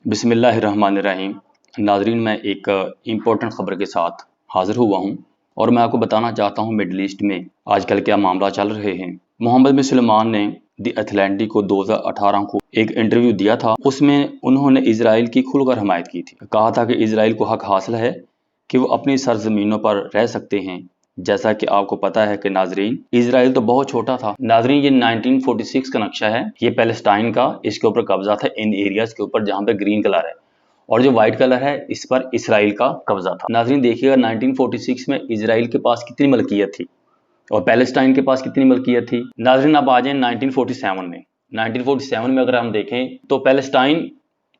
बिस्मिल्लाहिर्रहमानिर्रहीम। नाज़रीन, मैं एक इम्पोर्टेंट ख़बर के साथ हाज़िर हुआ हूँ और मैं आपको बताना चाहता हूँ मिडल ईस्ट में आजकल क्या मामला चल रहे हैं। मोहम्मद बिन सलमान ने द एथलेटिक को 2018 को एक इंटरव्यू दिया था। उसमें उन्होंने इजराइल की खुलकर हमायत की थी। कहा था कि इजराइल को हक हासिल है कि वो अपनी सरजमीनों पर रह सकते हैं। जैसा कि आपको पता है कि नाजरीन, इजराइल तो बहुत छोटा था। नाजरीन, ये 1946 का नक्शा है, ये पैलेस्टाइन का, इसके ऊपर कब्जा था इन एरियाज के ऊपर जहाँ पे ग्रीन कलर है, और जो व्हाइट कलर है इस पर इसराइल का कब्जा था। नाजरीन देखिएगा, 1946 में इजराइल के पास कितनी मलकियत थी और पैलेस्टाइन के पास कितनी मलकियत थी। नाजरीन अब आ जाए 1947 में। 1947 में अगर हम देखें तो पैलेस्टाइन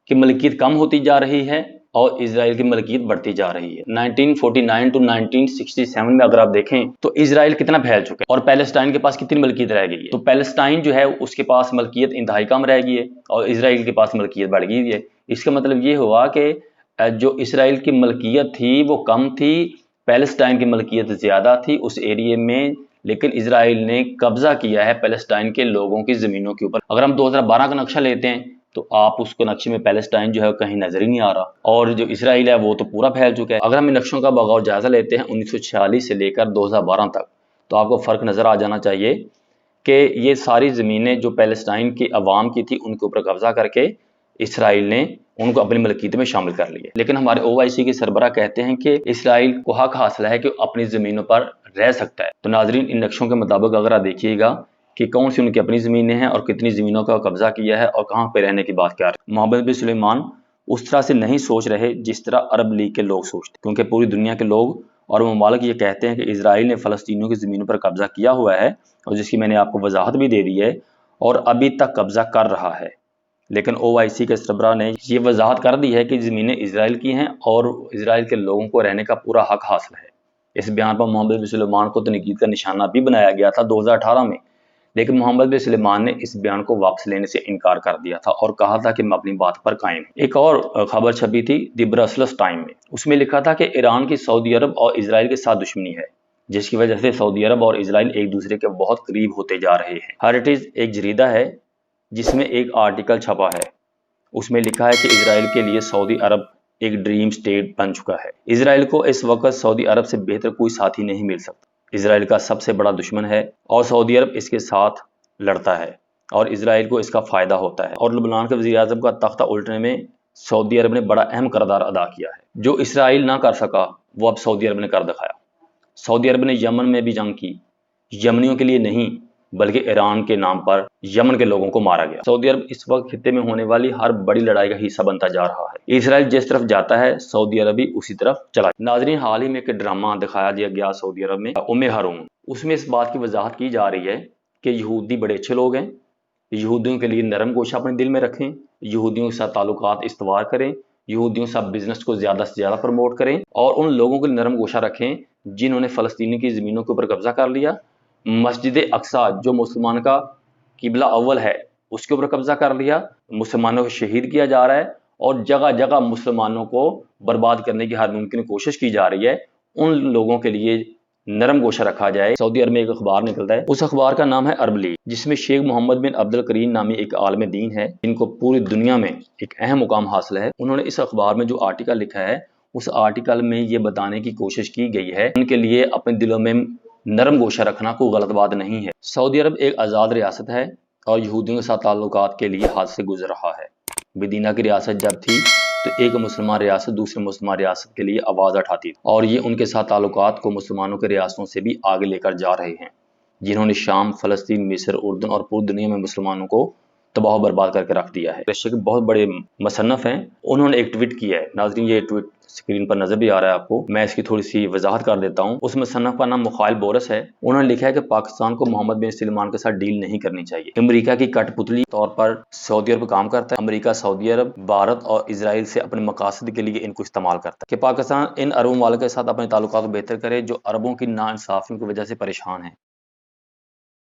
की मलकियत कम होती जा रही है और इजराइल की मलकियत बढ़ती जा रही है। 1949 टू 1967 में अगर आप देखें तो इजराइल कितना फैल चुका है और पैलेस्टाइन के पास कितनी मलकियत रह गई है। तो पैलेस्टाइन जो है उसके पास मलकियत इंतहाई कम रह गई है और इजराइल के पास मलकियत बढ़ गई है। इसका मतलब ये हुआ कि जो इसराइल की मलकियत थी वो कम थी, पैलेस्टाइन की मलकियत ज़्यादा थी उस एरिए में, लेकिन इजराइल ने कब्जा किया है पैलेस्टाइन के लोगों की ज़मीनों के ऊपर। अगर हम 2012 का नक्शा लेते हैं तो आप उसको नक्शे में पैलेस्टाइन जो है कहीं नजर ही नहीं आ रहा और जो इसराइल है वो तो पूरा फैल चुका है। अगर हम इन नक्शों का बगौर जायजा लेते हैं 1946 से लेकर 2012 तक, तो आपको फ़र्क नज़र आ जाना चाहिए कि ये सारी ज़मीनें जो पैलेस्टाइन की अवाम की थी उनके ऊपर कब्जा करके इसराइल ने उनको अपनी मलकियत में शामिल कर लिया। लेकिन हमारे OIC के सरबराह कहते हैं कि इसराइल को हक हासिल है कि अपनी ज़मीनों पर रह सकता है। तो नाजरीन, इन नक्शों के मुताबिक अगर आप देखिएगा कि कौन सी उनकी अपनी ज़मीनें हैं और कितनी ज़मीनों का कब्जा किया है और कहाँ पे रहने की बात क्या है। मोहम्मद बिन सुलेमान उस तरह से नहीं सोच रहे जिस तरह अरब लीग के लोग सोचते, क्योंकि पूरी दुनिया के लोग और ममालिक ये कहते हैं कि इजराइल ने फ़लस्तीनियों की ज़मीनों पर कब्जा किया हुआ है और जिसकी मैंने आपको वजाहत भी दे दी है और अभी तक कब्जा कर रहा है। लेकिन OIC के सरबराह ने ये वजाहत कर दी है कि ज़मीनें इजराइल की हैं और इजराइल के लोगों को रहने का पूरा हक हासिल है। इस बयान पर मोहम्मद बिन सुलेमान को तनकीद का निशाना भी बनाया गया था 2018 में, लेकिन मोहम्मद बिन सुलेमान ने इस बयान को वापस लेने से इनकार कर दिया था और कहा था कि मैं अपनी बात पर कायम हूं। एक और खबर छपी थी द ब्रसल्स टाइम में, उसमें लिखा था कि ईरान की सऊदी अरब और इजराइल के साथ दुश्मनी है, जिसकी वजह से सऊदी अरब और इजराइल एक दूसरे के बहुत करीब होते जा रहे हैं। हेरिटेज एक जरीदा है जिसमें एक आर्टिकल छपा है, उसमें लिखा है कि इजराइल के लिए सऊदी अरब एक ड्रीम स्टेट बन चुका है। इजराइल को इस वक्त सऊदी अरब से बेहतर कोई साथी नहीं मिल सकता। इजराइल का सबसे बड़ा दुश्मन है और सऊदी अरब इसके साथ लड़ता है और इजराइल को इसका फ़ायदा होता है। और लबनान के वज़ीर आज़म का तख्ता उल्टने में सऊदी अरब ने बड़ा अहम किरदार अदा किया है। जो इसराइल ना कर सका वो अब सऊदी अरब ने कर दिखाया। सऊदी अरब ने यमन में भी जंग की, यमनियों के लिए नहीं बल्कि ईरान के नाम पर यमन के लोगों को मारा गया। सऊदी अरब इस वक्त खित्ते में होने वाली हर बड़ी लड़ाई का हिस्सा बनता जा रहा है। इजराइल जिस तरफ जाता है सऊदी अरब भी उसी तरफ चला। नाजरीन, हाल ही में एक ड्रामा दिखाया दिया गया सऊदी अरब में, उम्मे हरून। उसमें इस बात की वजाहत की जा रही है कि यहूदी बड़े अच्छे लोग हैं, यहूदियों के लिए नरम गोशा अपने दिल में रखें, यहूदियों के साथ ताल्लुकात इस्तवार करें, यहूदियों से बिजनेस को ज़्यादा से ज़्यादा प्रमोट करें और उन लोगों के लिए नरम गोशा रखें जिन्होंने फ़लस्तीनी की ज़मीनों के ऊपर कब्जा कर लिया। मस्जिद अक्सा जो मुसलमान का किबला अव्वल है उसके ऊपर कब्जा कर लिया, मुसलमानों को शहीद किया जा रहा है और जगह जगह मुसलमानों को बर्बाद करने की हर मुमकिन कोशिश की जा रही है। उन लोगों के लिए नरम गोशा रखा जाए। सऊदी अरब में एक अखबार निकलता है, उस अखबार का नाम है अरब लीग, जिसमें शेख मोहम्मद बिन अब्दुल करीम नामी एक आलम दीन है जिनको पूरी दुनिया में एक अहम मुकाम हासिल है। उन्होंने इस अखबार में जो आर्टिकल लिखा है उस आर्टिकल में ये बताने की कोशिश की गई है उनके लिए अपने दिलों में नरम गोशा रखना कोई गलत बात नहीं है। सऊदी अरब एक आज़ाद रियासत है और यहूदियों के साथ ताल्लुकात के लिए हाथ से गुजर रहा है। मदीना की रियासत जब थी तो एक मुसलमान रियासत दूसरे मुसलमान रियासत के लिए आवाज़ उठाती थी और ये उनके साथ ताल्लुकात को मुसलमानों के रियासतों से भी आगे लेकर जा रहे हैं, जिन्होंने शाम, फ़लस्तीन, मिस्र, उर्दन और पूरी दुनिया में मुसलमानों को तबाह बर्बाद करके रख दिया है। रशिया के बहुत बड़े मुसन्नफ़ हैं, उन्होंने एक ट्वीट किया है। नाज़रीन, ये ट्वीट स्क्रीन पर नजर भी आ रहा है आपको, मैं इसकी थोड़ी सी वजाहत कर देता हूँ। उस मुसन्नफ़ का नाम मुखाइल बोरस है। उन्होंने लिखा है कि पाकिस्तान को मोहम्मद बिन सलमान के साथ डील नहीं करनी चाहिए। अमेरिका की कठपुतली तौर पर सऊदी अरब काम करता है। अमेरिका, सऊदी अरब, भारत और इजराइल से अपने मकासद के लिए इनको इस्तेमाल करता है कि पाकिस्तान इन अरब वालों के साथ अपने ताल्लुकात बेहतर करे जो अरबों की नाइंसाफ़ी की वजह से परेशान है।